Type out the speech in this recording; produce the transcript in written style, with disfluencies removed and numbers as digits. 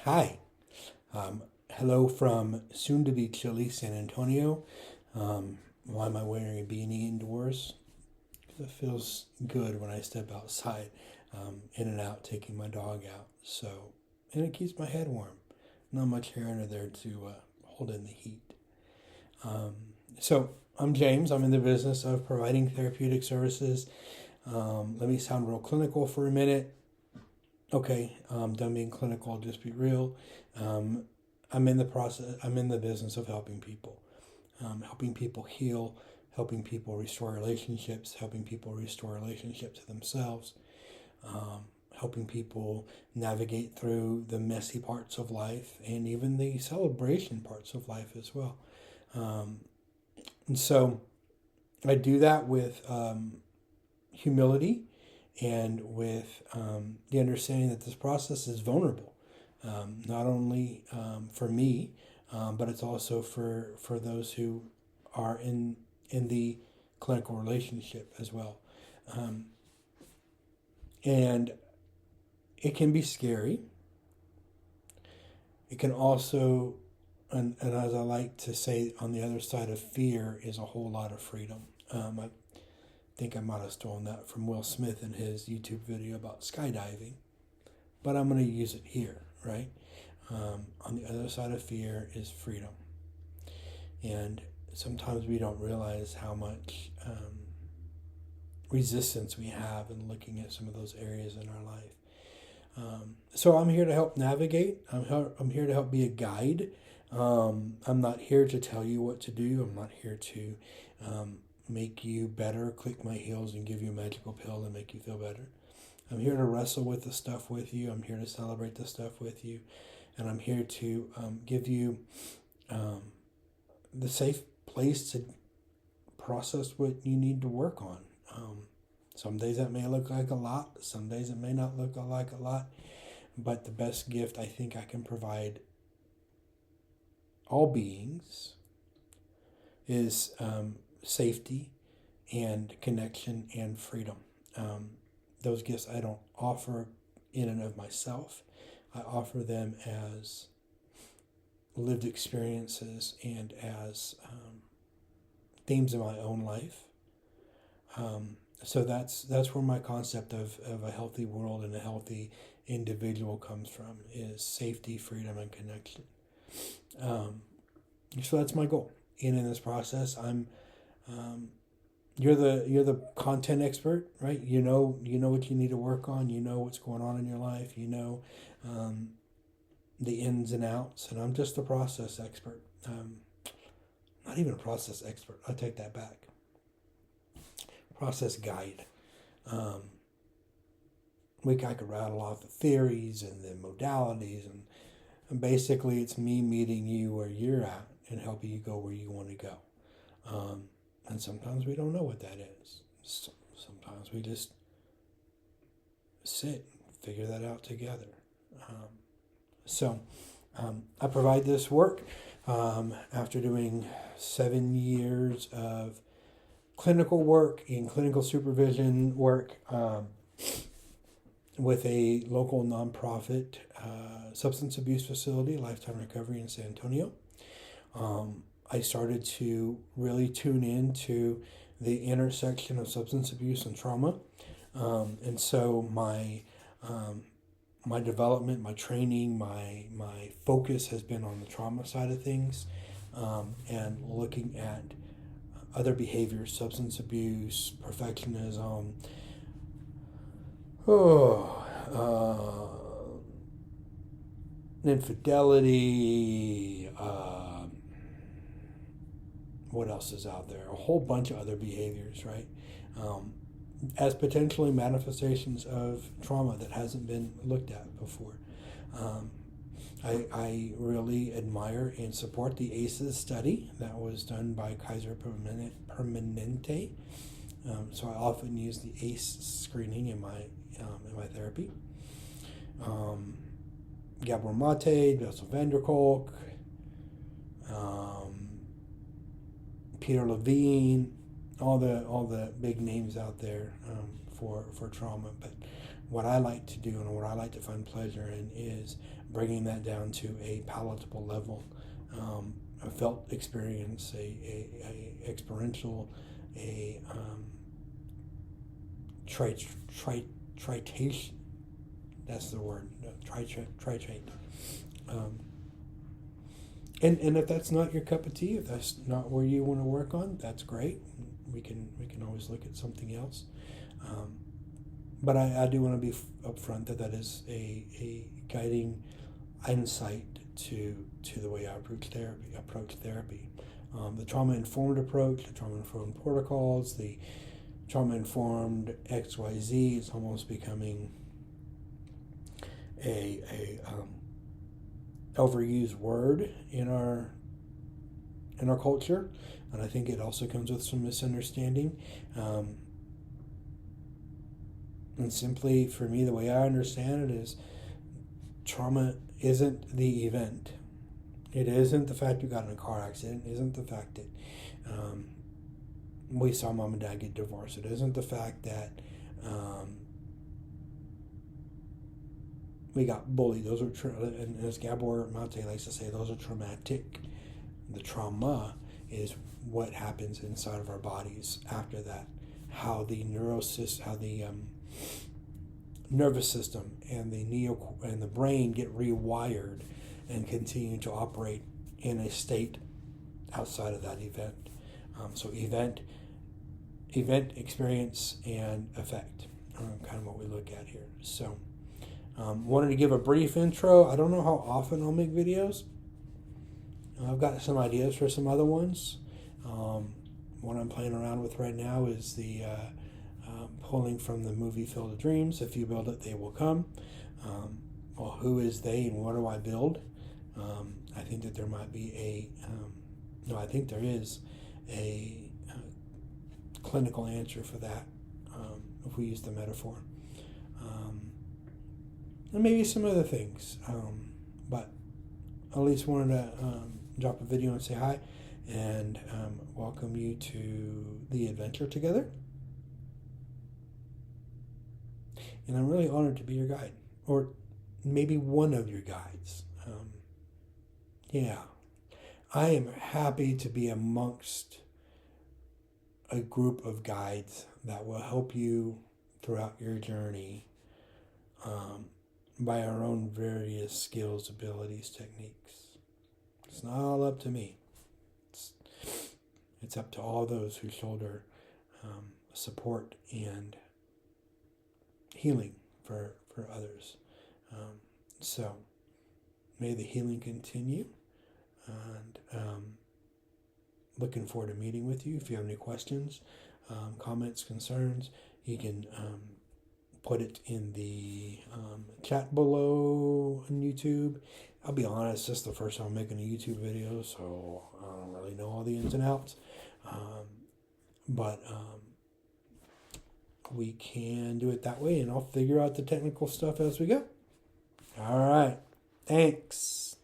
Hi. Hello from soon to be chilly San Antonio. Why am I wearing a beanie indoors? Because it feels good when I step outside, in and out, taking my dog out. And it keeps my head warm. Not much hair under there to hold in the heat. Um, so, I'm James. I'm in the business of providing therapeutic services. Let me sound real clinical for a minute. Okay, done being clinical, I'll just be real. Um, I'm in the process, I'm in the business of helping people heal, helping people restore relationships, helping people restore relationships to themselves, helping people navigate through the messy parts of life and even the celebration parts of life as well. Um, and so I do that with humility and with the understanding that this process is vulnerable, not only for me, but it's also for those who are in the clinical relationship as well. Um, and it can be scary. It can also, and as I like to say, on the other side of fear is a whole lot of freedom. I think I might have stolen that from Will Smith in his YouTube video about skydiving, but I'm going to use it here, right? On the other side of fear is freedom. And sometimes we don't realize how much resistance we have in looking at some of those areas in our life. So I'm here to help navigate. I'm here to help be a guide. I'm not here to tell you what to do. I'm not here to make you better, click my heels, and give you a magical pill to make you feel better. I'm here to wrestle with the stuff with you. I'm here to celebrate the stuff with you. And I'm here to give you um, the safe place to process what you need to work on. Some days that may look like a lot, some days it may not look like a lot, but the best gift I think I can provide all beings is safety and connection and freedom. Those gifts I don't offer in and of myself. I offer them as lived experiences and as themes of my own life. So that's where my concept of a healthy world and a healthy individual comes from, is safety, freedom, and connection. Um, so that's my goal. And in this process, um, you're the content expert, right? You know what you need to work on. You know what's going on in your life. You know um, the ins and outs, and I'm just a process expert. Not even a process expert. I take that back. Process guide. Um, I could rattle off the theories and the modalities, and basically it's me meeting you where you're at and helping you go where you want to go. Um, and sometimes we don't know what that is. Sometimes we just sit and figure that out together. Um, so I provide this work after doing 7 years of clinical work and clinical supervision work with a local nonprofit substance abuse facility, Lifetime Recovery in San Antonio. I started to really tune in to the intersection of substance abuse and trauma. And so my development, my training, my focus has been on the trauma side of things, and looking at other behaviors, substance abuse, perfectionism, oh, infidelity, what else is out there? A whole bunch of other behaviors, right? Um, as potentially manifestations of trauma that hasn't been looked at before. Um, I really admire and support the ACEs study that was done by Kaiser Permanente. So I often use the ACE screening in my therapy. Gabor Mate, Bessel van der Kolk, um, Peter Levine, all the big names out there for trauma. But what I like to do and what I like to find pleasure in is bringing that down to a palatable level, a felt experience, a experiential, a tritation. That's the word. Tritate. And if that's not your cup of tea, if that's not where you want to work on, that's great. We can always look at something else. But I do want to be upfront that is a guiding insight to the way I approach therapy. The trauma-informed approach, the trauma-informed protocols, the trauma-informed XYZ is almost becoming a overused word in our culture, and I think it also comes with some misunderstanding. And simply, for me, the way I understand it is trauma isn't the event. It isn't the fact you got in a car accident. It isn't the fact that we saw mom and dad get divorced. It isn't the fact that we got bullied. Those are, and as Gabor Mate likes to say, those are traumatic. The trauma is what happens inside of our bodies after that. How the nervous system and the brain get rewired and continue to operate in a state outside of that event. So event, experience, and effect are kind of what we look at here. So wanted to give a brief intro. I don't know how often I'll make videos. I've got some ideas for some other ones. What I'm playing around with right now is the pulling from the movie Field of Dreams. If you build it, they will come. Well, who is they and what do I build? I think that there might be I think there is a clinical answer for that, if we use the metaphor. And maybe some other things. But at least wanted to drop a video and say hi and welcome you to the adventure together. And I'm really honored to be your guide, or maybe one of your guides. I am happy to be amongst a group of guides that will help you throughout your journey by our own various skills, abilities, techniques. It's not all up to me. It's up to all those who shoulder support and healing for others. So may the healing continue, and looking forward to meeting with you. If you have any questions, comments, concerns, you can put it in the chat below on YouTube. I'll be honest, this is the first time I'm making a YouTube video, so I don't really know all the ins and outs. But we can do it that way, and I'll figure out the technical stuff as we go. All right. Thanks.